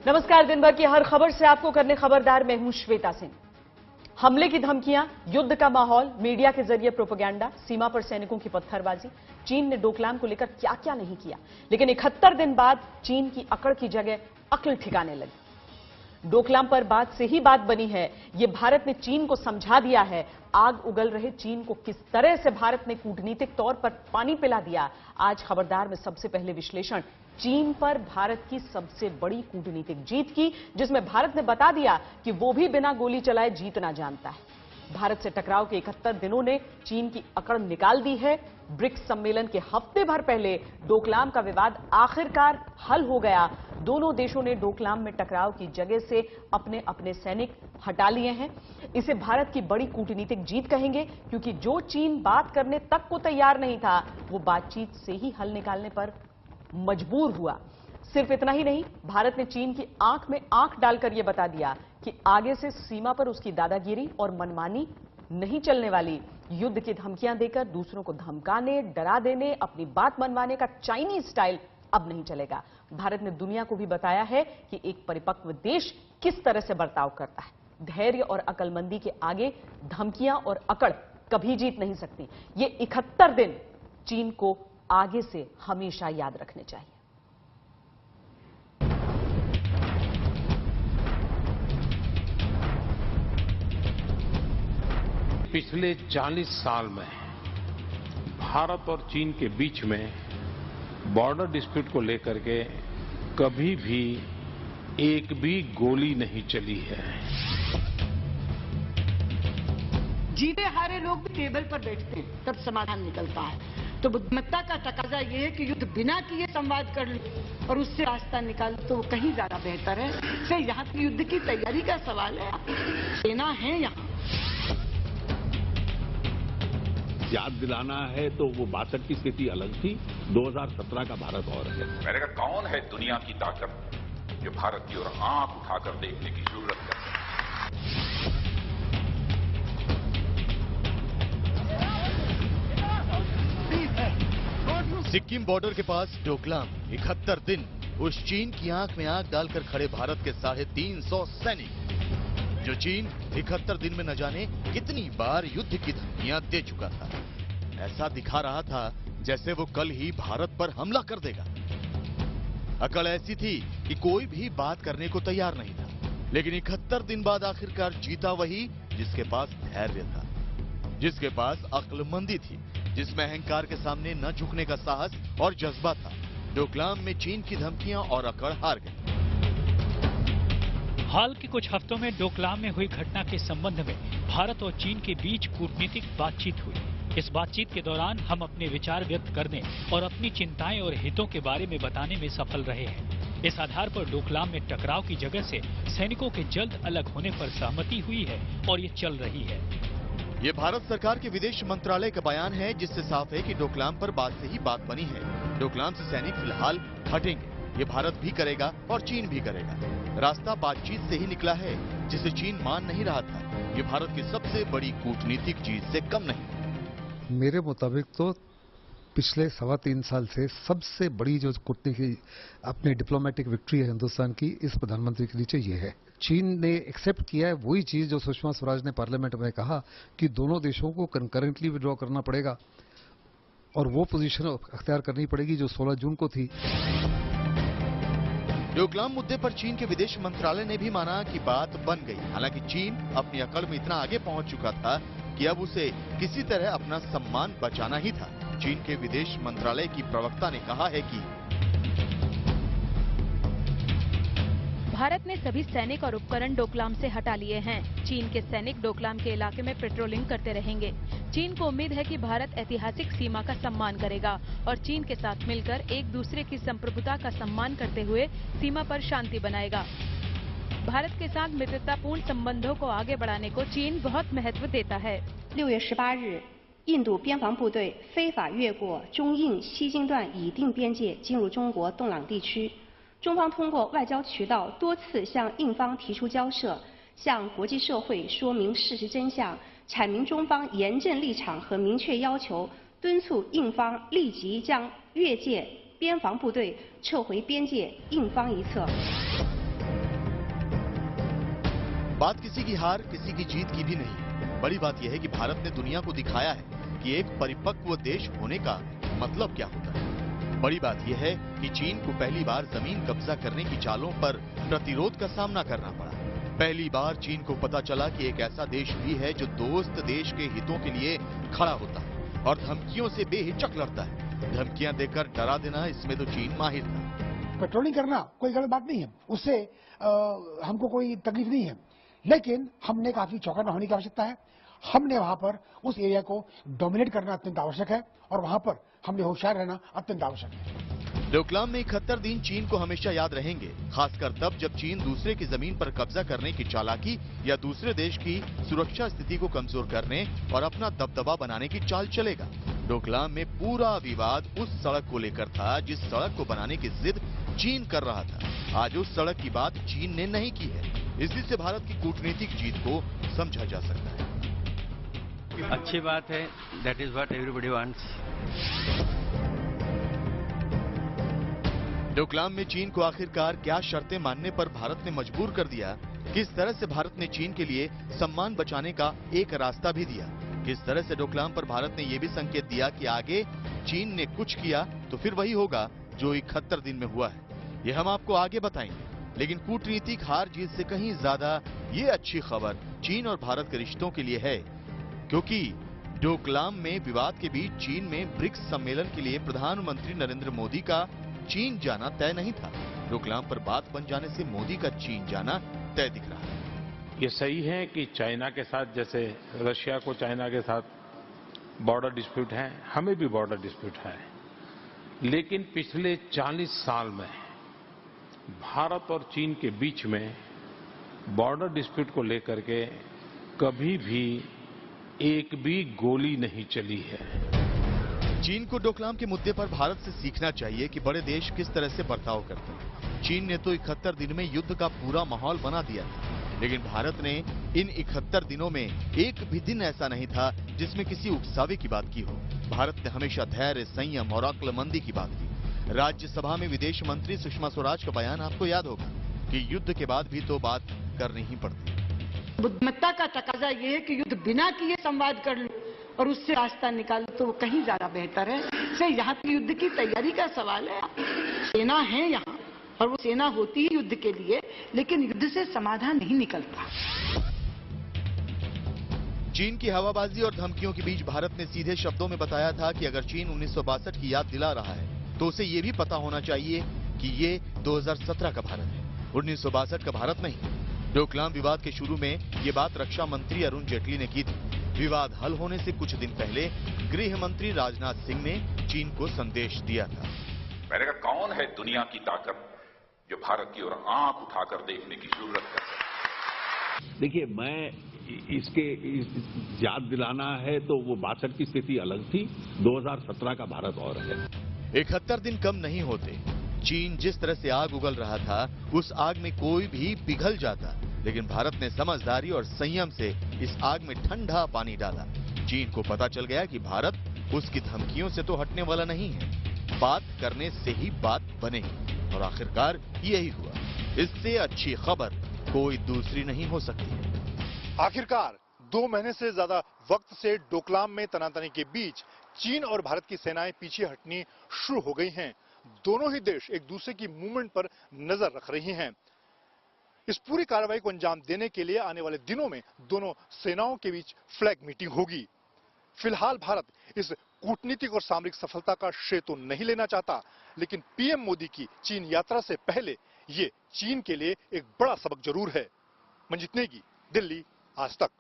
नमस्कार। दिन भर की हर खबर से आपको करने खबरदार मैं हूं श्वेता सिंह। हमले की धमकियां, युद्ध का माहौल, मीडिया के जरिए प्रोपेगेंडा, सीमा पर सैनिकों की पत्थरबाजी। चीन ने डोकलाम को लेकर क्या क्या नहीं किया, लेकिन 71 दिन बाद चीन की अकड़ की जगह अक्ल ठिकाने लगी। डोकलाम पर बात से ही बात बनी है। यह भारत ने चीन को समझा दिया है। आग उगल रहे चीन को किस तरह से भारत ने कूटनीतिक तौर पर पानी पिला दिया। आज खबरदार में सबसे पहले विश्लेषण चीन पर भारत की सबसे बड़ी कूटनीतिक जीत की, जिसमें भारत ने बता दिया कि वो भी बिना गोली चलाए जीतना जानता है। भारत से टकराव के 71 दिनों ने चीन की अकड़ निकाल दी है। ब्रिक्स सम्मेलन के हफ्ते भर पहले डोकलाम का विवाद आखिरकार हल हो गया। दोनों देशों ने डोकलाम में टकराव की जगह से अपने अपने सैनिक हटा लिए हैं। इसे भारत की बड़ी कूटनीतिक जीत कहेंगे, क्योंकि जो चीन बात करने तक को तैयार नहीं था, वो बातचीत से ही हल निकालने पर मजबूर हुआ। सिर्फ इतना ही नहीं, भारत ने चीन की आंख में आंख डालकर यह बता दिया कि आगे से सीमा पर उसकी दादागिरी और मनमानी नहीं चलने वाली। युद्ध की धमकियां देकर दूसरों को धमकाने, डरा देने, अपनी बात मनवाने का चाइनीज स्टाइल अब नहीं चलेगा। भारत ने दुनिया को भी बताया है कि एक परिपक्व देश किस तरह से बर्ताव करता है। धैर्य और अकलमंदी के आगे धमकियां और अकड़ कभी जीत नहीं सकती। ये 71 दिन चीन को आगे से हमेशा याद रखने चाहिए। पिछले 40 साल में भारत और चीन के बीच में बॉर्डर डिस्प्यूट को लेकर के कभी भी एक भी गोली नहीं चली है। जीते हारे लोग भी टेबल पर बैठते हैं, तब समाधान निकलता है। तो बुद्धिमत्ता का तकाजा ये है कि युद्ध बिना किए संवाद कर लो और उससे रास्ता निकाल तो वो कहीं ज्यादा बेहतर है। से यहाँ की युद्ध की तैयारी का सवाल है, सेना है यहाँ। याद दिलाना है तो वो 62 की स्थिति अलग थी, 2017 का भारत और है। मैंने कहा कौन है दुनिया की ताकत जो भारत की ओर आंख उठाकर देखने की जरूरत है। सिक्किम बॉर्डर के पास डोकलाम 71 दिन उस चीन की आंख में आंख डालकर खड़े भारत के 350 सैनिक, जो चीन 71 दिन में न जाने कितनी बार युद्ध की धमकियां दे चुका था। ऐसा दिखा रहा था जैसे वो कल ही भारत पर हमला कर देगा। अकड़ ऐसी थी कि कोई भी बात करने को तैयार नहीं था, लेकिन 71 दिन बाद आखिरकार जीता वही जिसके पास धैर्य था, जिसके पास अक्लमंदी थी, जिसमें अहंकार के सामने न झुकने का साहस और जज्बा था। डोकलाम में चीन की धमकियां और अकड़ हार गई। हाल के कुछ हफ्तों में डोकलाम में हुई घटना के संबंध में भारत और चीन के बीच कूटनीतिक बातचीत हुई। इस बातचीत के दौरान हम अपने विचार व्यक्त करने और अपनी चिंताएं और हितों के बारे में बताने में सफल रहे हैं। इस आधार पर डोकलाम में टकराव की जगह से सैनिकों के जल्द अलग होने पर सहमति हुई है और ये चल रही है। ये भारत सरकार के विदेश मंत्रालय का बयान है, जिससे साफ है कि डोकलाम पर बात से ही बात बनी है। डोकलाम से सैनिक फिलहाल हटेंगे। ये भारत भी करेगा और चीन भी करेगा। रास्ता बातचीत से ही निकला है, जिसे चीन मान नहीं रहा था। ये भारत की सबसे बड़ी कूटनीतिक जीत से कम नहीं। मेरे मुताबिक तो पिछले 3.25 साल से सबसे बड़ी जो कूटनीतिक अपनी डिप्लोमेटिक विक्ट्री है हिंदुस्तान की, इस प्रधानमंत्री के नीचे ये है। चीन ने एक्सेप्ट किया है वही चीज जो सुषमा स्वराज ने पार्लियामेंट में कहा कि दोनों देशों को कंकरेंटली विड्रॉ करना पड़ेगा और वो पोजीशन अख्तियार करनी पड़ेगी जो 16 जून को थी। डोकलाम मुद्दे पर चीन के विदेश मंत्रालय ने भी माना कि बात बन गई। हालांकि चीन अपनी अकड़ में इतना आगे पहुंच चुका था कि अब उसे किसी तरह अपना सम्मान बचाना ही था। चीन के विदेश मंत्रालय की प्रवक्ता ने कहा है कि भारत ने सभी सैनिक और उपकरण डोकलाम से हटा लिए हैं। चीन के सैनिक डोकलाम के इलाके में पेट्रोलिंग करते रहेंगे। चीन को उम्मीद है कि भारत ऐतिहासिक सीमा का सम्मान करेगा और चीन के साथ मिलकर एक दूसरे की संप्रभुता का सम्मान करते हुए सीमा पर शांति बनाएगा। भारत के साथ मित्रतापूर्ण संबंधों को आगे बढ़ाने को चीन बहुत महत्व देता है। 6月18日，印度边防部队非法越过中印西京段已定边界，进入中国洞朗地区。中方通过外交渠道多次向印方提出交涉，向国际社会说明事实真相，阐明中方严正立场和明确要求，敦促印方立即将越界边防部队撤回边界印方一侧。बात किसी की हार किसी की जीत की भी नहीं, बड़ी बात यह है कि भारत ने दुनिया को दिखाया है कि एक परिपक्व देश होने का मतलब क्या होता है। बड़ी बात यह है कि चीन को पहली बार जमीन कब्जा करने की चालों पर प्रतिरोध का सामना करना पड़ा। पहली बार चीन को पता चला कि एक ऐसा देश भी है जो दोस्त देश के हितों के लिए खड़ा होता है और धमकियों से बेहिचक लड़ता है। धमकियां देकर डरा देना, इसमें तो चीन माहिर था। पेट्रोलिंग करना कोई गलत बात नहीं है, उससे हमको कोई तकलीफ नहीं है, लेकिन हमने काफी चौकन्ना होने की आवश्यकता है। हमने वहां पर उस एरिया को डोमिनेट करना अत्यंत आवश्यक है और वहां पर हमने होशियार रहना अत्यंत आवश्यक है। डोकलाम में 71 दिन चीन को हमेशा याद रहेंगे, खासकर तब जब चीन दूसरे की जमीन पर कब्जा करने की चालाकी या दूसरे देश की सुरक्षा स्थिति को कमजोर करने और अपना दबदबा बनाने की चाल चलेगा। डोकलाम में पूरा विवाद उस सड़क को लेकर था जिस सड़क को बनाने की जिद चीन कर रहा था। आज उस सड़क की बात चीन ने नहीं की है, इसी से भारत की कूटनीतिक जीत को समझा जा सकता है। अच्छी बात है, that is what everybody wants. Doklam में चीन को आखिरकार क्या शर्तें मानने पर भारत ने मजबूर कर दिया, किस तरह से भारत ने चीन के लिए सम्मान बचाने का एक रास्ता भी दिया, किस तरह से डोकलाम पर भारत ने यह भी संकेत दिया कि आगे चीन ने कुछ किया तो फिर वही होगा जो 71 दिन में हुआ है, ये हम आपको आगे बताएंगे। लेकिन कूटनीतिक हार जीत से कहीं ज्यादा ये अच्छी खबर चीन और भारत के रिश्तों के लिए है, क्योंकि डोकलाम में विवाद के बीच चीन में ब्रिक्स सम्मेलन के लिए प्रधानमंत्री नरेंद्र मोदी का चीन जाना तय नहीं था। डोकलाम पर बात बन जाने से मोदी का चीन जाना तय दिख रहा है। ये सही है कि चाइना के साथ, जैसे रशिया को चाइना के साथ बॉर्डर डिस्प्यूट है, हमें भी बॉर्डर डिस्प्यूट है, लेकिन पिछले 40 साल में भारत और चीन के बीच में बॉर्डर डिस्प्यूट को लेकर के कभी भी एक भी गोली नहीं चली है। चीन को डोकलाम के मुद्दे पर भारत से सीखना चाहिए कि बड़े देश किस तरह से बर्ताव करते हैं। चीन ने तो 71 दिन में युद्ध का पूरा माहौल बना दिया था, लेकिन भारत ने इन 71 दिनों में एक भी दिन ऐसा नहीं था जिसमें किसी उकसावे की बात की हो। भारत ने हमेशा धैर्य, संयम और अक्लमंदी की बात की। राज्यसभा में विदेश मंत्री सुषमा स्वराज का बयान आपको याद होगा कि युद्ध के बाद भी तो बात करनी ही पड़ती। बुद्धिमत्ता का तकाजा ये है कि युद्ध बिना किए संवाद कर लो और उससे रास्ता निकालो तो वो कहीं ज्यादा बेहतर है। इसलिए यहाँ की युद्ध की तैयारी का सवाल है। सेना है यहाँ और वो सेना होती है युद्ध के लिए, लेकिन युद्ध से समाधान नहीं निकलता। चीन की हवाबाजी और धमकियों के बीच भारत ने सीधे शब्दों में बताया था कि अगर चीन 1962 की याद दिला रहा है तो उसे ये भी पता होना चाहिए कि ये 2017 का भारत है, 1962 का भारत नहीं। डोकलाम विवाद के शुरू में ये बात रक्षा मंत्री अरुण जेटली ने की थी। विवाद हल होने से कुछ दिन पहले गृह मंत्री राजनाथ सिंह ने चीन को संदेश दिया था। मैंने कहा, कौन है दुनिया की ताकत जो भारत की ओर आंख उठाकर देखने की जरूरत कर। देखिए, मैं इसके याद दिलाना है तो वो 62 की स्थिति अलग थी, 2017 का भारत और है। 71 दिन कम नहीं होते। चीन जिस तरह से आग उगल रहा था, उस आग में कोई भी पिघल जाता, लेकिन भारत ने समझदारी और संयम से इस आग में ठंडा पानी डाला। चीन को पता चल गया कि भारत उसकी धमकियों से तो हटने वाला नहीं है, बात करने से ही बात बनेगी, और आखिरकार यही हुआ। इससे अच्छी खबर कोई दूसरी नहीं हो सकती है। आखिरकार 2 महीने से ज्यादा वक्त से डोकलाम में तनातनी के बीच चीन और भारत की सेनाएं पीछे हटनी शुरू हो गई हैं। दोनों ही देश एक दूसरे की मूवमेंट पर नजर रख रही हैं। इस पूरी कार्रवाई को अंजाम देने के लिए आने वाले दिनों में दोनों सेनाओं के बीच फ्लैग मीटिंग होगी। फिलहाल भारत इस कूटनीतिक और सामरिक सफलता का श्रेय तो नहीं लेना चाहता, लेकिन पीएम मोदी की चीन यात्रा से पहले ये चीन के लिए एक बड़ा सबक जरूर है। मंजीत नेगी, दिल्ली, आज तक।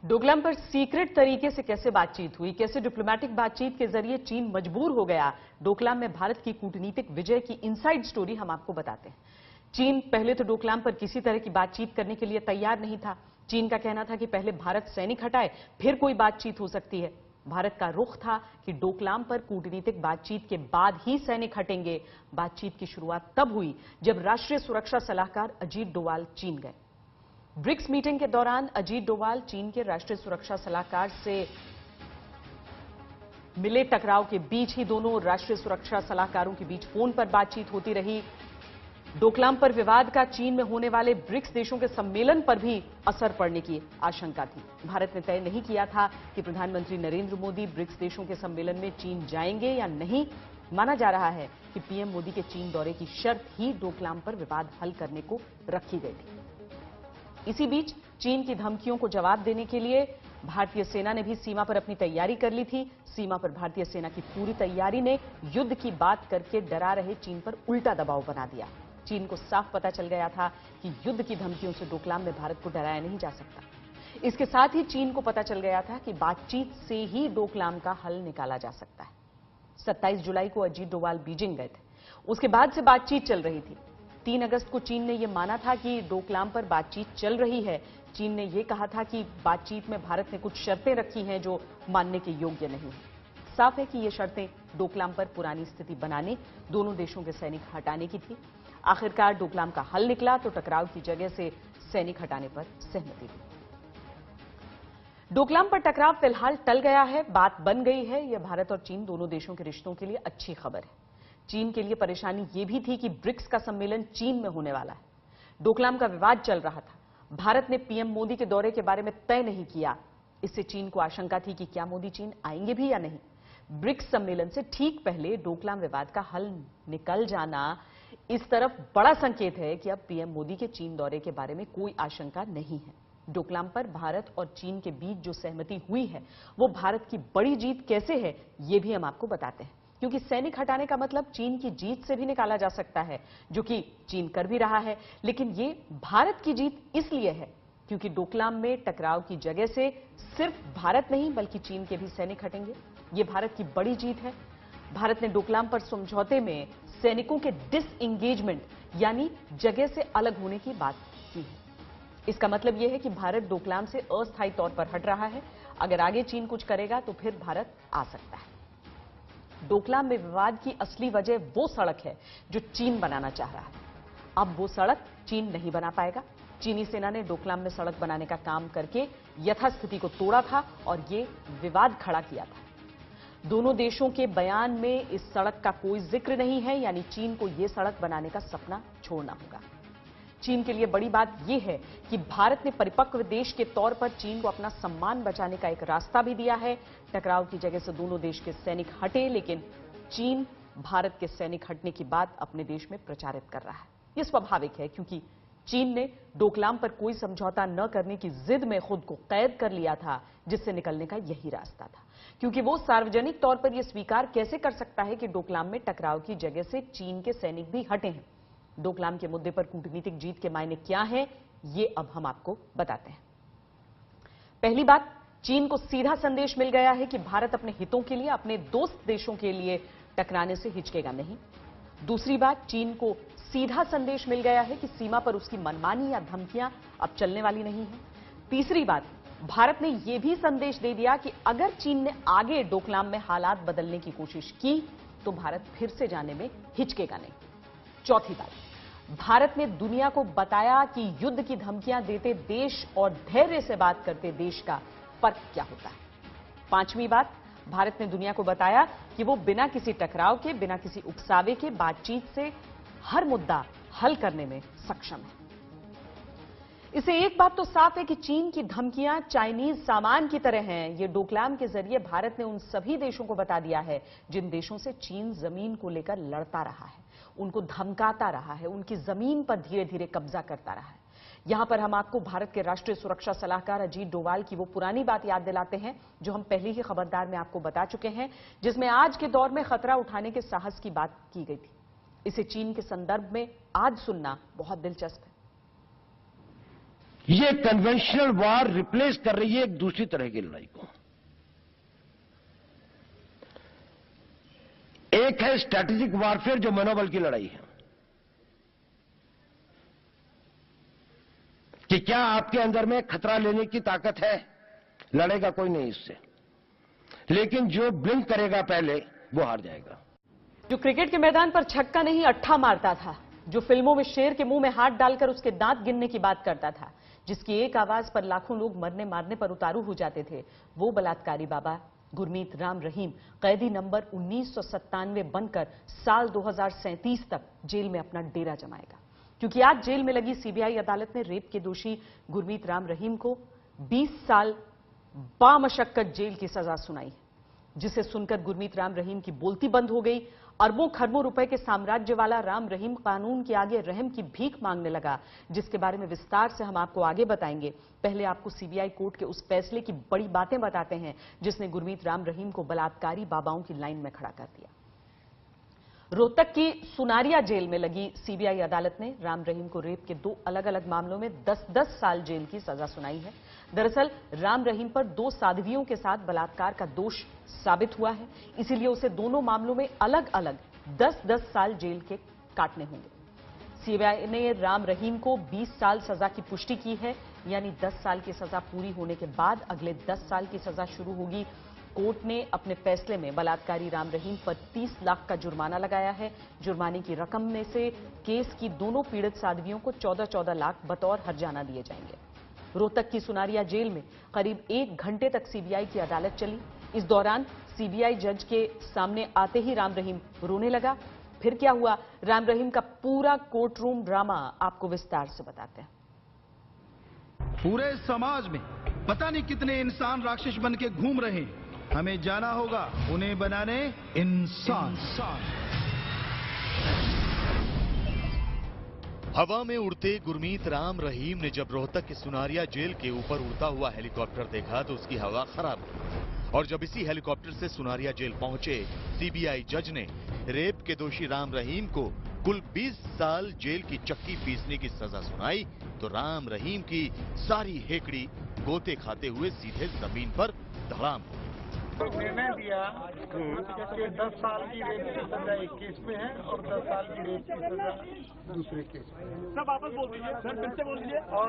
डोकलाम पर सीक्रेट तरीके से कैसे बातचीत हुई, कैसे डिप्लोमेटिक बातचीत के जरिए चीन मजबूर हो गया डोकलाम में भारत की कूटनीतिक विजय की इनसाइड स्टोरी हम आपको बताते हैं। चीन पहले तो डोकलाम पर किसी तरह की बातचीत करने के लिए तैयार नहीं था। चीन का कहना था कि पहले भारत सैनिक हटाए फिर कोई बातचीत हो सकती है। भारत का रुख था कि डोकलाम पर कूटनीतिक बातचीत के बाद ही सैनिक हटेंगे। बातचीत की शुरुआत तब हुई जब राष्ट्रीय सुरक्षा सलाहकार अजीत डोवाल चीन गए। ब्रिक्स मीटिंग के दौरान अजीत डोवाल चीन के राष्ट्रीय सुरक्षा सलाहकार से मिले। टकराव के बीच ही दोनों राष्ट्रीय सुरक्षा सलाहकारों के बीच फोन पर बातचीत होती रही। डोकलाम पर विवाद का चीन में होने वाले ब्रिक्स देशों के सम्मेलन पर भी असर पड़ने की आशंका थी। भारत ने तय नहीं किया था कि प्रधानमंत्री नरेंद्र मोदी ब्रिक्स देशों के सम्मेलन में चीन जाएंगे या नहीं। माना जा रहा है कि पीएम मोदी के चीन दौरे की शर्त ही डोकलाम पर विवाद हल करने को रखी गई थी। इसी बीच चीन की धमकियों को जवाब देने के लिए भारतीय सेना ने भी सीमा पर अपनी तैयारी कर ली थी। सीमा पर भारतीय सेना की पूरी तैयारी ने युद्ध की बात करके डरा रहे चीन पर उल्टा दबाव बना दिया। चीन को साफ पता चल गया था कि युद्ध की धमकियों से डोकलाम में भारत को डराया नहीं जा सकता। इसके साथ ही चीन को पता चल गया था कि बातचीत से ही डोकलाम का हल निकाला जा सकता है। 27 जुलाई को अजीत डोवाल बीजिंग गए थे। उसके बाद से बातचीत चल रही थी। 3 अगस्त को चीन ने यह माना था कि डोकलाम पर बातचीत चल रही है। चीन ने यह कहा था कि बातचीत में भारत ने कुछ शर्तें रखी हैं जो मानने के योग्य नहीं है। साफ है कि ये शर्तें डोकलाम पर पुरानी स्थिति बनाने, दोनों देशों के सैनिक हटाने की थी। आखिरकार डोकलाम का हल निकला तो टकराव की जगह से सैनिक हटाने पर सहमति हुई। डोकलाम पर टकराव फिलहाल टल गया है, बात बन गई है। यह भारत और चीन दोनों देशों के रिश्तों के लिए अच्छी खबर है। चीन के लिए परेशानी यह भी थी कि ब्रिक्स का सम्मेलन चीन में होने वाला है। डोकलाम का विवाद चल रहा था। भारत ने पीएम मोदी के दौरे के बारे में तय नहीं किया। इससे चीन को आशंका थी कि क्या मोदी चीन आएंगे भी या नहीं। ब्रिक्स सम्मेलन से ठीक पहले डोकलाम विवाद का हल निकल जाना इस तरफ बड़ा संकेत है कि अब पीएम मोदी के चीन दौरे के बारे में कोई आशंका नहीं है। डोकलाम पर भारत और चीन के बीच जो सहमति हुई है वो भारत की बड़ी जीत कैसे है ये भी हम आपको बताते हैं, क्योंकि सैनिक हटाने का मतलब चीन की जीत से भी निकाला जा सकता है, जो कि चीन कर भी रहा है। लेकिन ये भारत की जीत इसलिए है क्योंकि डोकलाम में टकराव की जगह से सिर्फ भारत नहीं बल्कि चीन के भी सैनिक हटेंगे। ये भारत की बड़ी जीत है। भारत ने डोकलाम पर समझौते में सैनिकों के डिसएंगेजमेंट यानी जगह से अलग होने की बात की है। इसका मतलब यह है कि भारत डोकलाम से अस्थायी तौर पर हट रहा है। अगर आगे चीन कुछ करेगा तो फिर भारत आ सकता है। डोकलाम में विवाद की असली वजह वो सड़क है जो चीन बनाना चाह रहा है। अब वो सड़क चीन नहीं बना पाएगा। चीनी सेना ने डोकलाम में सड़क बनाने का काम करके यथास्थिति को तोड़ा था और ये विवाद खड़ा किया था। दोनों देशों के बयान में इस सड़क का कोई जिक्र नहीं है, यानी चीन को यह सड़क बनाने का सपना छोड़ना होगा। चीन के लिए बड़ी बात यह है कि भारत ने परिपक्व देश के तौर पर चीन को अपना सम्मान बचाने का एक रास्ता भी दिया है। टकराव की जगह से दोनों देश के सैनिक हटे, लेकिन चीन भारत के सैनिक हटने की बात अपने देश में प्रचारित कर रहा है। यह स्वाभाविक है क्योंकि चीन ने डोकलाम पर कोई समझौता न करने की जिद में खुद को कैद कर लिया था, जिससे निकलने का यही रास्ता था। क्योंकि वो सार्वजनिक तौर पर यह स्वीकार कैसे कर सकता है कि डोकलाम में टकराव की जगह से चीन के सैनिक भी हटे हैं। डोकलाम के मुद्दे पर कूटनीतिक जीत के मायने क्या हैं, ये अब हम आपको बताते हैं। पहली बात, चीन को सीधा संदेश मिल गया है कि भारत अपने हितों के लिए, अपने दोस्त देशों के लिए टकराने से हिचकेगा नहीं। दूसरी बात, चीन को सीधा संदेश मिल गया है कि सीमा पर उसकी मनमानी या धमकियां अब चलने वाली नहीं है। तीसरी बात, भारत ने यह भी संदेश दे दिया कि अगर चीन ने आगे डोकलाम में हालात बदलने की कोशिश की तो भारत फिर से जाने में हिचकेगा नहीं। चौथी बात, भारत ने दुनिया को बताया कि युद्ध की धमकियां देते देश और धैर्य से बात करते देश का फर्क क्या होता है। पांचवी बात, भारत ने दुनिया को बताया कि वो बिना किसी टकराव के, बिना किसी उकसावे के बातचीत से हर मुद्दा हल करने में सक्षम है। इसे एक बात तो साफ है कि चीन की धमकियां चाइनीज सामान की तरह हैं। ये डोकलाम के जरिए भारत ने उन सभी देशों को बता दिया है जिन देशों से चीन जमीन को लेकर लड़ता रहा है, उनको धमकाता रहा है, उनकी जमीन पर धीरे धीरे कब्जा करता रहा है। यहां पर हम आपको भारत के राष्ट्रीय सुरक्षा सलाहकार अजीत डोवाल की वो पुरानी बात याद दिलाते हैं जो हम पहले ही खबरदार में आपको बता चुके हैं, जिसमें आज के दौर में खतरा उठाने के साहस की बात की गई थी। इसे चीन के संदर्भ में आज सुनना बहुत दिलचस्प है। ये कन्वेंशनल वार रिप्लेस कर रही है एक दूसरी तरह की लड़ाई को। एक है स्ट्रैटेजिक वारफेयर जो मनोबल की लड़ाई है कि क्या आपके अंदर में खतरा लेने की ताकत है, लड़ेगा कोई नहीं इससे, लेकिन जो ब्लिंक करेगा पहले वो हार जाएगा। जो क्रिकेट के मैदान पर छक्का नहीं अट्ठा मारता था, जो फिल्मों में शेर के मुंह में हाथ डालकर उसके दांत गिनने की बात करता था, जिसकी एक आवाज पर लाखों लोग मरने मारने पर उतारू हो जाते थे, वो बलात्कारी बाबा गुरमीत राम रहीम कैदी नंबर 1997 बनकर साल 2037 तक जेल में अपना डेरा जमाएगा। क्योंकि आज जेल में लगी सीबीआई अदालत ने रेप के दोषी गुरमीत राम रहीम को 20 साल बामशक्कत जेल की सजा सुनाई, जिसे सुनकर गुरमीत राम रहीम की बोलती बंद हो गई। अरबों खरबों रुपए के साम्राज्य वाला राम रहीम कानून के आगे रहम की भीख मांगने लगा, जिसके बारे में विस्तार से हम आपको आगे बताएंगे। पहले आपको सीबीआई कोर्ट के उस फैसले की बड़ी बातें बताते हैं जिसने गुरमीत राम रहीम को बलात्कारी बाबाओं की लाइन में खड़ा कर दिया। रोहतक की सुनारिया जेल में लगी सीबीआई अदालत ने राम रहीम को रेप के 2 अलग अलग मामलों में 10-10 साल जेल की सजा सुनाई है। दरअसल राम रहीम पर 2 साध्वियों के साथ बलात्कार का दोष साबित हुआ है, इसीलिए उसे दोनों मामलों में अलग अलग 10-10 साल जेल के काटने होंगे। सीबीआई ने राम रहीम को 20 साल सजा की पुष्टि की है, यानी 10 साल की सजा पूरी होने के बाद अगले 10 साल की सजा शुरू होगी। कोर्ट ने अपने फैसले में बलात्कारी राम रहीम पर 30 लाख का जुर्माना लगाया है। जुर्माने की रकम में से केस की दोनों पीड़ित साध्वियों को 14-14 लाख बतौर हर्जाना दिए जाएंगे। रोहतक की सुनारिया जेल में करीब 1 घंटे तक सीबीआई की अदालत चली। इस दौरान सीबीआई जज के सामने आते ही राम रहीम रोने लगा। फिर क्या हुआ, राम रहीम का पूरा कोर्ट रूम ड्रामा आपको विस्तार से बताते हैं। पूरे समाज में पता नहीं कितने इंसान राक्षस बन के घूम रहे हैं, हमें जाना होगा उन्हें बनाने इंसान। हवा में उड़ते गुरमीत राम रहीम ने जब रोहतक के सुनारिया जेल के ऊपर उड़ता हुआ हेलीकॉप्टर देखा तो उसकी हवा खराब हुई, और जब इसी हेलीकॉप्टर से सुनारिया जेल पहुंचे सीबीआई जज ने रेप के दोषी राम रहीम को कुल 20 साल जेल की चक्की पीसने की सजा सुनाई तो राम रहीम की सारी हेकड़ी गोते खाते हुए सीधे जमीन पर धड़ाम हो। निर्णय दिया कि 10 साल की रेप की सजा एक केस में है और 10 साल की रेप की सजा दूसरे केस में। सर वापस बोल दीजिए, सर फिर से बोल दीजिए। और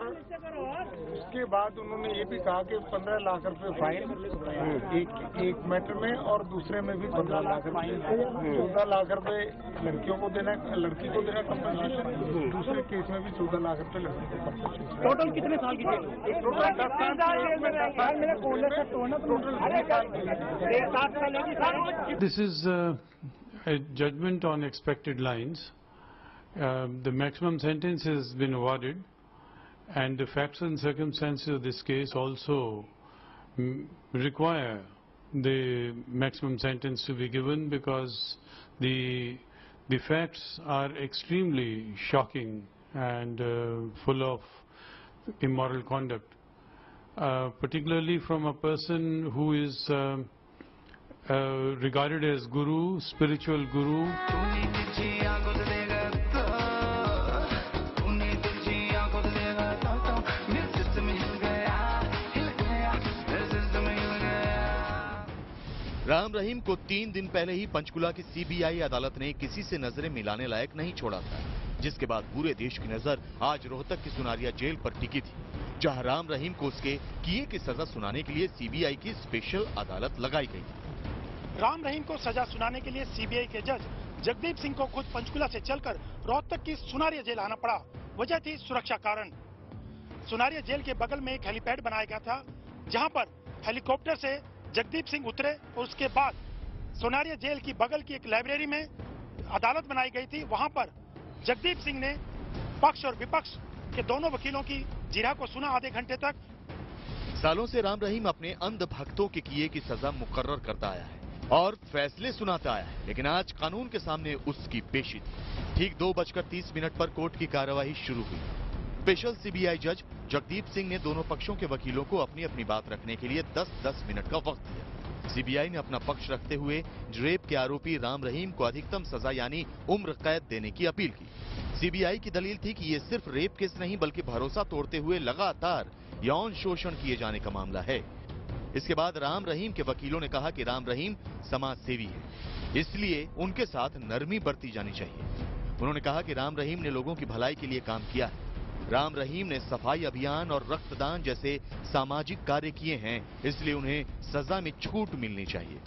उसके बाद उन्होंने ये भी कहा कि 15 लाख रुपए फाइन एक मैटर में और दूसरे में भी 15 लाख रुपए, 14 लाख रुपए लड़कियों को देना, लड़की को देना कंपनसेशन, दूसरे केस में भी 14 लाख रुपए लड़की को कंपनसेशन। टोटल कितने साल की जेल? टोटल 10 साल, total This is a judgment on expected lines. The maximum sentence has been awarded, and the facts and circumstances of this case also require the maximum sentence to be given because the facts are extremely shocking and full of immoral conduct. Particularly from a person who is regarded as guru, spiritual guru. Ram Rahim को 3 दिन पहले ही पंचकुला की CBI अदालत ने किसी से नजरें मिलाने लायक नहीं छोड़ा था, जिसके बाद पूरे देश की नजर आज रोहतक की सुनारिया जेल पर टिकी थी, जहां राम रहीम को उसके किए की सजा सुनाने के लिए सीबीआई की स्पेशल अदालत लगाई गई थी। राम रहीम को सजा सुनाने के लिए सीबीआई के जज जगदीप सिंह को खुद पंचकुला से चलकर रोहतक की सुनारिया जेल आना पड़ा। वजह थी सुरक्षा कारण। सुनारिया जेल के बगल में एक हेलीपैड बनाया गया था, जहां पर हेलीकॉप्टर से जगदीप सिंह उतरे और उसके बाद सुनारिया जेल की बगल की एक लाइब्रेरी में अदालत बनाई गई थी। वहां पर जगदीप सिंह ने पक्ष और विपक्ष के दोनों वकीलों की जिरह को सुना आधे घंटे तक। सालों से राम रहीम अपने अंध भक्तों के किए की सजा मुकर्रर करता आया है और फैसले सुनाता आया है, लेकिन आज कानून के सामने उसकी पेशी थी। ठीक 2:30 पर कोर्ट की कार्यवाही शुरू हुई। स्पेशल सीबीआई जज जगदीप सिंह ने दोनों पक्षों के वकीलों को अपनी अपनी बात रखने के लिए 10-10 मिनट का वक्त दिया। सीबीआई ने अपना पक्ष रखते हुए रेप के आरोपी राम रहीम को अधिकतम सजा यानी उम्र कैद देने की अपील की। सीबीआई की दलील थी कि ये सिर्फ रेप केस नहीं बल्कि भरोसा तोड़ते हुए लगातार यौन शोषण किए जाने का मामला है। इसके बाद राम रहीम के वकीलों ने कहा कि राम रहीम समाज सेवी है, इसलिए उनके साथ नरमी बरती जानी चाहिए। उन्होंने कहा कि राम रहीम ने लोगों की भलाई के लिए काम किया है। राम रहीम ने सफाई अभियान और रक्तदान जैसे सामाजिक कार्य किए हैं, इसलिए उन्हें सजा में छूट मिलनी चाहिए।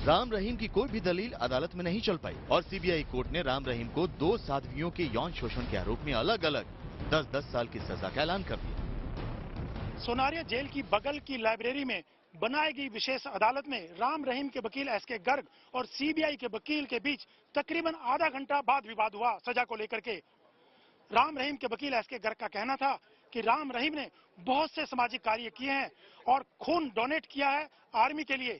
राम रहीम की कोई भी दलील अदालत में नहीं चल पाई और सीबीआई कोर्ट ने राम रहीम को 2 साध्वियों के यौन शोषण के आरोप में अलग अलग 10-10 साल की सजा का ऐलान कर दिया। सुनारिया जेल की बगल की लाइब्रेरी में बनाई गई विशेष अदालत में राम रहीम के वकील एसके गर्ग और सीबीआई के वकील के बीच तकरीबन आधा घंटा बाद विवाद हुआ सजा को लेकर के। राम रहीम के वकील एस के गर्ग का कहना था कि राम रहीम ने बहुत से सामाजिक कार्य किए हैं और खून डोनेट किया है आर्मी के लिए।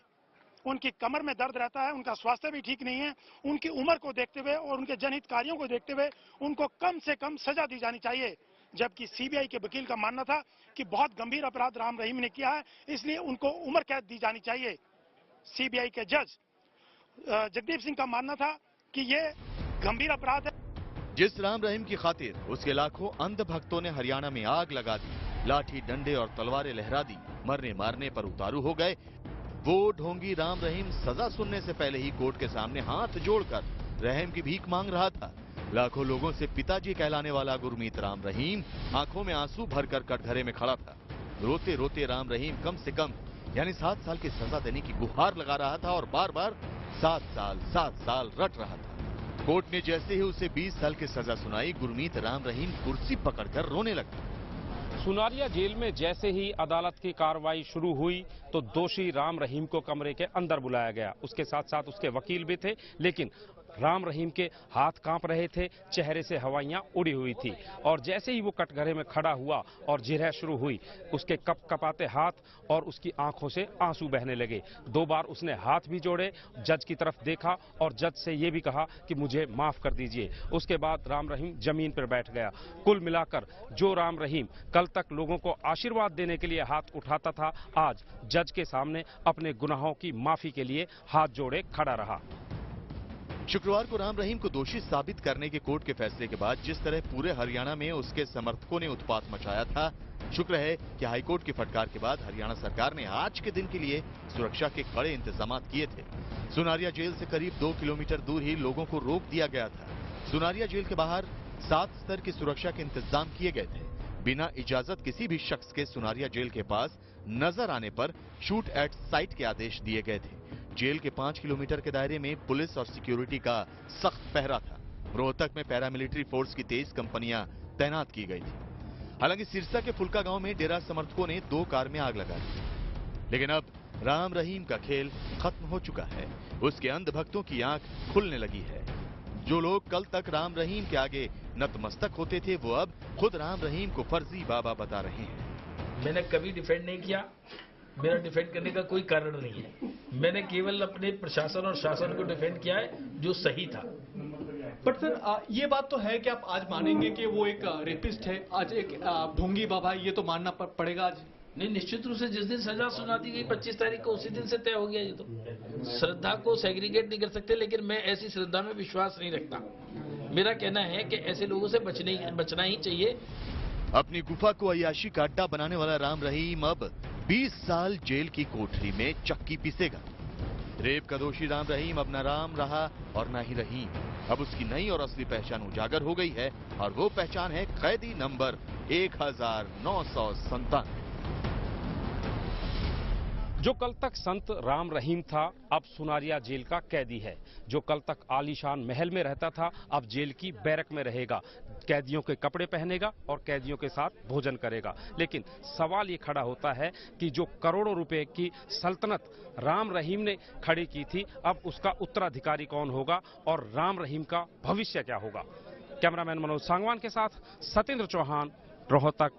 उनकी कमर में दर्द रहता है, उनका स्वास्थ्य भी ठीक नहीं है। उनकी उम्र को देखते हुए और उनके जनहित कार्यों को देखते हुए उनको कम से कम सजा दी जानी चाहिए। जबकि सीबीआई के वकील का मानना था कि बहुत गंभीर अपराध राम रहीम ने किया है, इसलिए उनको उम्र कैद दी जानी चाहिए। सीबीआई के जज जगदीप सिंह का मानना था कि ये गंभीर अपराध है। जिस राम रहीम की खातिर उसके लाखों अंध भक्तों ने हरियाणा में आग लगा दी, लाठी डंडे और तलवारें लहरा दी, मरने मारने पर उतारू हो गए, वो ढोंगी राम रहीम सजा सुनने से पहले ही कोर्ट के सामने हाथ जोड़कर रहम की भीख मांग रहा था। लाखों लोगों से पिताजी कहलाने वाला गुरमीत राम रहीम आंखों में आंसू भरकर कटघरे में खड़ा था। रोते रोते राम रहीम कम से कम यानी 7 साल की सजा देने की गुहार लगा रहा था और बार बार 7 साल रट रहा था। कोर्ट ने जैसे ही उसे 20 साल की सजा सुनाई, गुरमीत राम रहीम कुर्सी पकड़कर रोने लगा। सुनारिया जेल में जैसे ही अदालत की कार्रवाई शुरू हुई तो दोषी राम रहीम को कमरे के अंदर बुलाया गया। उसके साथ साथ उसके वकील भी थे, लेकिन राम रहीम के हाथ कांप रहे थे, चेहरे से हवाइयां उड़ी हुई थी। और जैसे ही वो कटघरे में खड़ा हुआ और जिरह शुरू हुई, उसके कपकपाते हाथ और उसकी आंखों से आंसू बहने लगे। 2 बार उसने हाथ भी जोड़े, जज की तरफ देखा और जज से ये भी कहा कि मुझे माफ कर दीजिए। उसके बाद राम रहीम जमीन पर बैठ गया। कुल मिलाकर जो राम रहीम कल तक लोगों को आशीर्वाद देने के लिए हाथ उठाता था, आज जज के सामने अपने गुनाहों की माफी के लिए हाथ जोड़े खड़ा रहा। शुक्रवार को राम रहीम को दोषी साबित करने के कोर्ट के फैसले के बाद जिस तरह पूरे हरियाणा में उसके समर्थकों ने उत्पात मचाया था, शुक्र है कि हाईकोर्ट की फटकार के बाद हरियाणा सरकार ने आज के दिन के लिए सुरक्षा के कड़े इंतजाम किए थे। सुनारिया जेल से करीब 2 किलोमीटर दूर ही लोगों को रोक दिया गया था। सुनारिया जेल के बाहर 7 स्तर की सुरक्षा के इंतजाम किए गए थे। बिना इजाजत किसी भी शख्स के सुनारिया जेल के पास नजर आने पर शूट एट साइट के आदेश दिए गए थे। जेल के 5 किलोमीटर के दायरे में पुलिस और सिक्योरिटी का सख्त पहरा था। रोहतक में पैरामिलिट्री फोर्स की 23 कंपनियां तैनात की गई थी। हालांकि सिरसा के फुलका गांव में डेरा समर्थकों ने 2 कार में आग लगा दी, लेकिन अब राम रहीम का खेल खत्म हो चुका है। उसके अंध भक्तों की आंख खुलने लगी है। जो लोग कल तक राम रहीम के आगे नतमस्तक होते थे, वो अब खुद राम रहीम को फर्जी बाबा बता रहे हैं। मैंने कभी डिफेंड नहीं किया, मेरा डिफेंड करने का कोई कारण नहीं है। मैंने केवल अपने प्रशासन और शासन को डिफेंड किया है जो सही था। बट सर ये बात तो है कि आप आज मानेंगे कि वो एक रेपिस्ट है, आज एक ढोंगी बाबा है, ये तो मानना पड़ेगा आज? नहीं, निश्चित रूप से जिस दिन सजा सुना दी गई 25 तारीख को, उसी दिन से तय हो गया। ये तो श्रद्धा को सेग्रीगेट नहीं कर सकते, लेकिन मैं ऐसी श्रद्धा में विश्वास नहीं रखता। मेरा कहना है कि ऐसे लोगों से बचना ही चाहिए। अपनी गुफा को अय्याशी का अड्डा बनाने वाला राम रहीम अब 20 साल जेल की कोठरी में चक्की पीसेगा। रेप का दोषी राम रहीम अब न राम रहा और न ही रहीम। अब उसकी नई और असली पहचान उजागर हो गई है और वो पहचान है कैदी नंबर 1997। जो कल तक संत राम रहीम था, अब सुनारिया जेल का कैदी है। जो कल तक आलीशान महल में रहता था, अब जेल की बैरक में रहेगा। कैदियों के कपड़े पहनेगा और कैदियों के साथ भोजन करेगा। लेकिन सवाल ये खड़ा होता है कि जो करोड़ों रुपए की सल्तनत राम रहीम ने खड़ी की थी, अब उसका उत्तराधिकारी कौन होगा और राम रहीम का भविष्य क्या होगा? कैमरामैन मनोज सांगवान के साथ सत्येंद्र चौहान, रोहतक,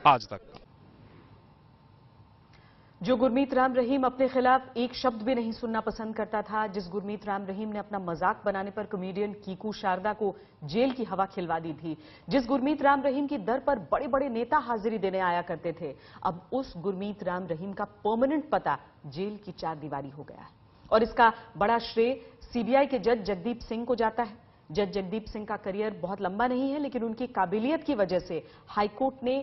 आज तक। जो गुरमीत राम रहीम अपने खिलाफ एक शब्द भी नहीं सुनना पसंद करता था, जिस गुरमीत राम रहीम ने अपना मजाक बनाने पर कॉमेडियन कीकू शारदा को जेल की हवा खिलवा दी थी, जिस गुरमीत राम रहीम की दर पर बड़े बड़े नेता हाजिरी देने आया करते थे, अब उस गुरमीत राम रहीम का परमानेंट पता जेल की 4 दीवारी हो गया है। और इसका बड़ा श्रेय सीबीआई के जज जगदीप सिंह को जाता है। जज जगदीप सिंह का करियर बहुत लंबा नहीं है, लेकिन उनकी काबिलियत की वजह से हाईकोर्ट ने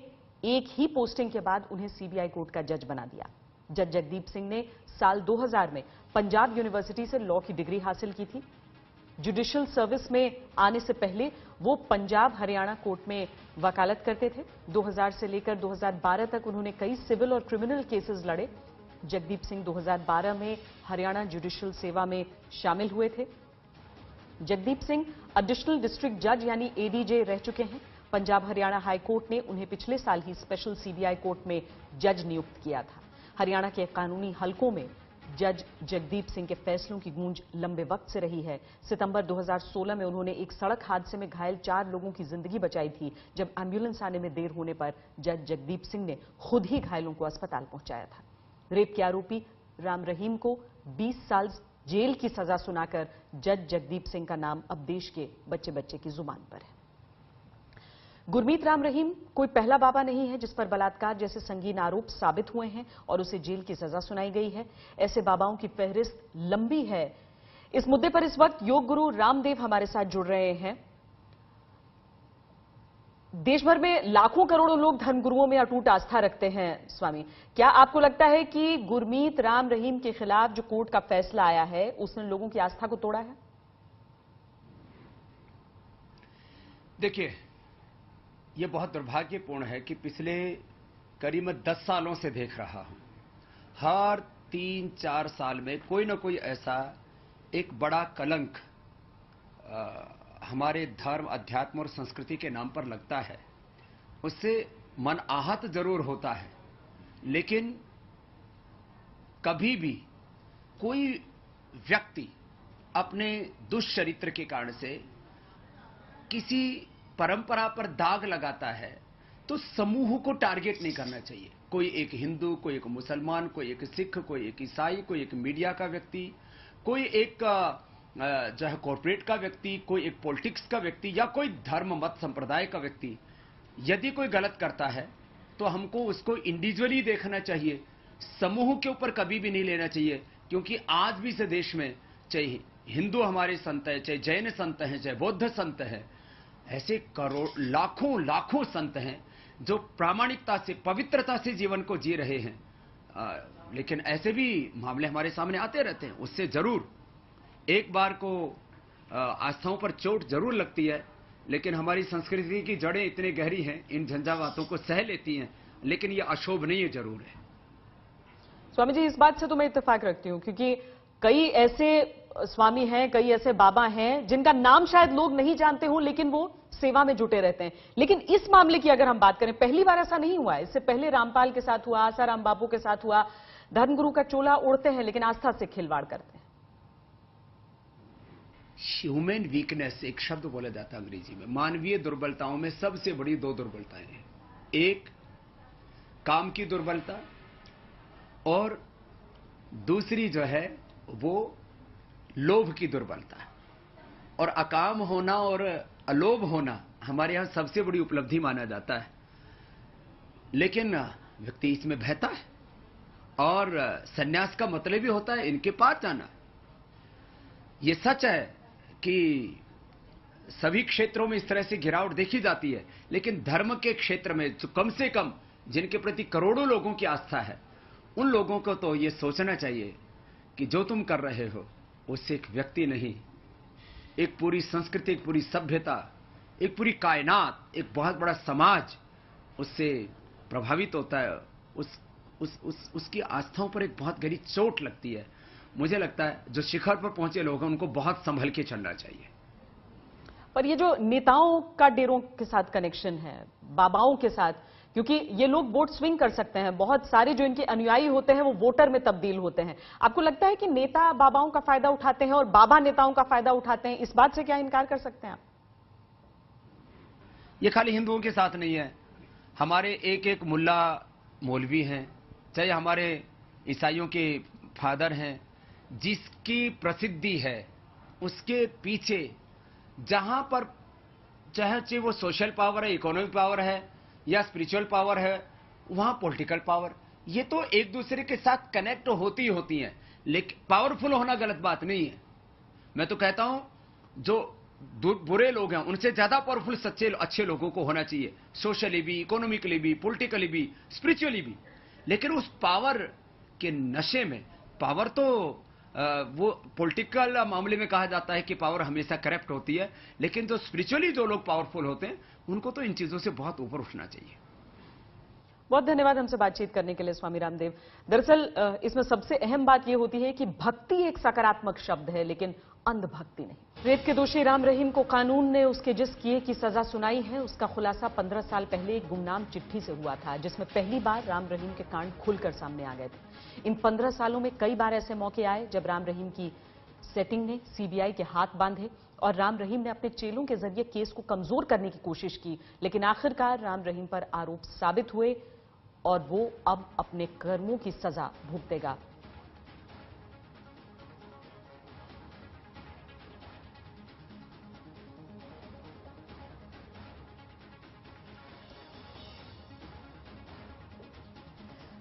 एक ही पोस्टिंग के बाद उन्हें सीबीआई कोर्ट का जज बना दिया। जज जगदीप सिंह ने साल 2000 में पंजाब यूनिवर्सिटी से लॉ की डिग्री हासिल की थी। जुडिशियल सर्विस में आने से पहले वो पंजाब हरियाणा कोर्ट में वकालत करते थे। 2000 से लेकर 2012 तक उन्होंने कई सिविल और क्रिमिनल केसेस लड़े। जगदीप सिंह 2012 में हरियाणा जुडिशियल सेवा में शामिल हुए थे। जगदीप सिंह एडिशनल डिस्ट्रिक्ट जज यानी एडीजे रह चुके हैं। पंजाब हरियाणा हाई कोर्ट ने उन्हें पिछले साल ही स्पेशल सीबीआई कोर्ट में जज नियुक्त किया था। हरियाणा के कानूनी हलकों में जज जगदीप सिंह के फैसलों की गूंज लंबे वक्त से रही है। सितंबर 2016 में उन्होंने एक सड़क हादसे में घायल 4 लोगों की जिंदगी बचाई थी, जब एम्बुलेंस आने में देर होने पर जज जगदीप सिंह ने खुद ही घायलों को अस्पताल पहुंचाया था। रेप के आरोपी राम रहीम को 20 साल जेल की सजा सुनाकर जज जगदीप सिंह का नाम अब देश के बच्चे बच्चे की जुबान पर है। गुरमीत राम रहीम कोई पहला बाबा नहीं है जिस पर बलात्कार जैसे संगीन आरोप साबित हुए हैं और उसे जेल की सजा सुनाई गई है। ऐसे बाबाओं की फहरिस्त लंबी है। इस मुद्दे पर इस वक्त योग गुरु रामदेव हमारे साथ जुड़ रहे हैं। देश भर में लाखों करोड़ों लोग धर्मगुरुओं में अटूट आस्था रखते हैं। स्वामी, क्या आपको लगता है कि गुरमीत राम रहीम के खिलाफ जो कोर्ट का फैसला आया है उसने लोगों की आस्था को तोड़ा है? देखिए, ये बहुत दुर्भाग्यपूर्ण है कि पिछले करीब 10 सालों से देख रहा हूं, हर 3-4 साल में कोई ना कोई ऐसा एक बड़ा कलंक हमारे धर्म, अध्यात्म और संस्कृति के नाम पर लगता है। उससे मन आहत जरूर होता है, लेकिन कभी भी कोई व्यक्ति अपने दुष्चरित्र के कारण से किसी परंपरा पर दाग लगाता है तो समूह को टारगेट नहीं करना चाहिए। कोई एक हिंदू, कोई एक मुसलमान, कोई एक सिख, कोई एक ईसाई, कोई एक मीडिया का व्यक्ति, कोई एक जो है कॉर्पोरेट का व्यक्ति, कोई एक पॉलिटिक्स का व्यक्ति या कोई धर्म मत संप्रदाय का व्यक्ति यदि कोई गलत करता है तो हमको उसको इंडिविजुअली देखना चाहिए, समूह के ऊपर कभी भी नहीं लेना चाहिए। क्योंकि आज भी इस देश में चाहे हिंदू हमारे संत है, चाहे जैन संत हैं, चाहे बौद्ध संत हैं, ऐसे लाखों लाखों संत हैं जो प्रामाणिकता से, पवित्रता से जीवन को जी रहे हैं। लेकिन ऐसे भी मामले हमारे सामने आते रहते हैं। उससे जरूर एक बार को आस्थाओं पर चोट जरूर लगती है, लेकिन हमारी संस्कृति की जड़ें इतनी गहरी हैं, इन झंझावातों को सह लेती हैं, लेकिन ये अशोभनीय जरूर है। स्वामी जी, इस बात से तो मैं इत्तेफाक रखती हूं, क्योंकि कई ऐसे स्वामी हैं, कई ऐसे बाबा हैं जिनका नाम शायद लोग नहीं जानते हों, लेकिन वो सेवा में जुटे रहते हैं। लेकिन इस मामले की अगर हम बात करें, पहली बार ऐसा नहीं हुआ है। इससे पहले रामपाल के साथ हुआ, आसाराम बापू के साथ हुआ। धर्मगुरु का चोला ओढ़ते हैं लेकिन आस्था से खिलवाड़ करते हैं। ह्यूमन वीकनेस एक शब्द बोला जाता है अंग्रेजी में। मानवीय दुर्बलताओं में सबसे बड़ी 2 दुर्बलताएं हैं, एक काम की दुर्बलता और दूसरी जो है वो लोभ की दुर्बलता। और अकाम होना और अलोभ होना हमारे यहां सबसे बड़ी उपलब्धि माना जाता है, लेकिन व्यक्ति इसमें बहता है। और सन्यास का मतलब ही होता है इनके पास जाना। यह सच है कि सभी क्षेत्रों में इस तरह से गिरावट देखी जाती है, लेकिन धर्म के क्षेत्र में जो कम से कम जिनके प्रति करोड़ों लोगों की आस्था है, उन लोगों को तो यह सोचना चाहिए कि जो तुम कर रहे हो उससे एक व्यक्ति नहीं, एक पूरी संस्कृति, एक पूरी सभ्यता, एक पूरी कायनात, एक बहुत बड़ा समाज उससे प्रभावित होता है। उसकी आस्थाओं पर एक बहुत गहरी चोट लगती है। मुझे लगता है जो शिखर पर पहुंचे लोग हैं उनको बहुत संभल के चलना चाहिए। पर ये जो नेताओं का डेरों के साथ कनेक्शन है, बाबाओं के साथ, क्योंकि ये लोग वोट स्विंग कर सकते हैं, बहुत सारे जो इनके अनुयायी होते हैं वो वोटर में तब्दील होते हैं। आपको लगता है कि नेता बाबाओं का फायदा उठाते हैं और बाबा नेताओं का फायदा उठाते हैं? इस बात से क्या इनकार कर सकते हैं आप? ये खाली हिंदुओं के साथ नहीं है, हमारे एक एक मुल्ला मौलवी हैं, चाहे हमारे ईसाइयों के फादर हैं, जिसकी प्रसिद्धि है उसके पीछे जहां पर चाहे वो सोशल पावर है, इकोनॉमिक पावर है या स्पिरिचुअल पावर है, वहां पॉलिटिकल पावर, ये तो एक दूसरे के साथ कनेक्ट होती हैं। लेकिन पावरफुल होना गलत बात नहीं है। मैं तो कहता हूं जो बुरे लोग हैं उनसे ज्यादा पावरफुल सच्चे अच्छे लोगों को होना चाहिए, सोशली भी, इकोनॉमिकली भी, पॉलिटिकली भी, स्पिरिचुअली भी। लेकिन उस पावर के नशे में, पावर तो वो पॉलिटिकल मामले में कहा जाता है कि पावर हमेशा करप्ट होती है, लेकिन जो स्पिरिचुअली जो लोग पावरफुल होते हैं उनको तो इन चीजों से बहुत ऊपर उठना चाहिए। बहुत धन्यवाद हमसे बातचीत करने के लिए स्वामी रामदेव। दरअसल इसमें सबसे अहम बात यह होती है कि भक्ति एक सकारात्मक शब्द है, लेकिन अंधभक्ति नहीं। रेप के दोषी राम रहीम को कानून ने उसके जिस किए की सजा सुनाई है, उसका खुलासा 15 साल पहले एक गुमनाम चिट्ठी से हुआ था, जिसमें पहली बार राम रहीम के कांड खुलकर सामने आ गए थे। इन 15 सालों में कई बार ऐसे मौके आए जब राम रहीम की सेटिंग ने सीबीआई के हाथ बांधे और राम रहीम ने अपने चेलों के जरिए केस को कमजोर करने की कोशिश की, लेकिन आखिरकार राम रहीम पर आरोप साबित हुए और वो अब अपने कर्मों की सजा भुगतेगा।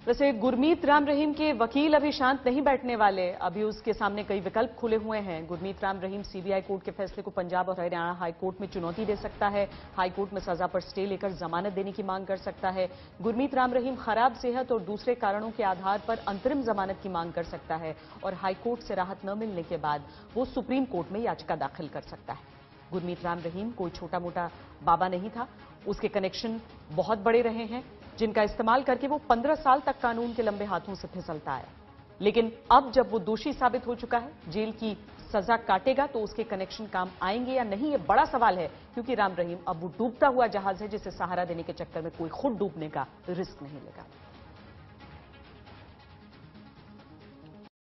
वैसे गुरमीत राम रहीम के वकील अभी शांत नहीं बैठने वाले, अभी उसके सामने कई विकल्प खुले हुए हैं। गुरमीत राम रहीम सीबीआई कोर्ट के फैसले को पंजाब और हरियाणा हाई कोर्ट में चुनौती दे सकता है। हाई कोर्ट में सजा पर स्टे लेकर जमानत देने की मांग कर सकता है। गुरमीत राम रहीम खराब सेहत और दूसरे कारणों के आधार पर अंतरिम जमानत की मांग कर सकता है और हाई कोर्ट से राहत न मिलने के बाद वो सुप्रीम कोर्ट में याचिका दाखिल कर सकता है। गुरमीत राम रहीम कोई छोटा मोटा बाबा नहीं था, उसके कनेक्शन बहुत बड़े रहे हैं, जिनका इस्तेमाल करके वो 15 साल तक कानून के लंबे हाथों से फिसलता आया। लेकिन अब जब वो दोषी साबित हो चुका है, जेल की सजा काटेगा, तो उसके कनेक्शन काम आएंगे या नहीं, ये बड़ा सवाल है, क्योंकि राम रहीम अब वो डूबता हुआ जहाज है जिसे सहारा देने के चक्कर में कोई खुद डूबने का रिस्क नहीं लेगा।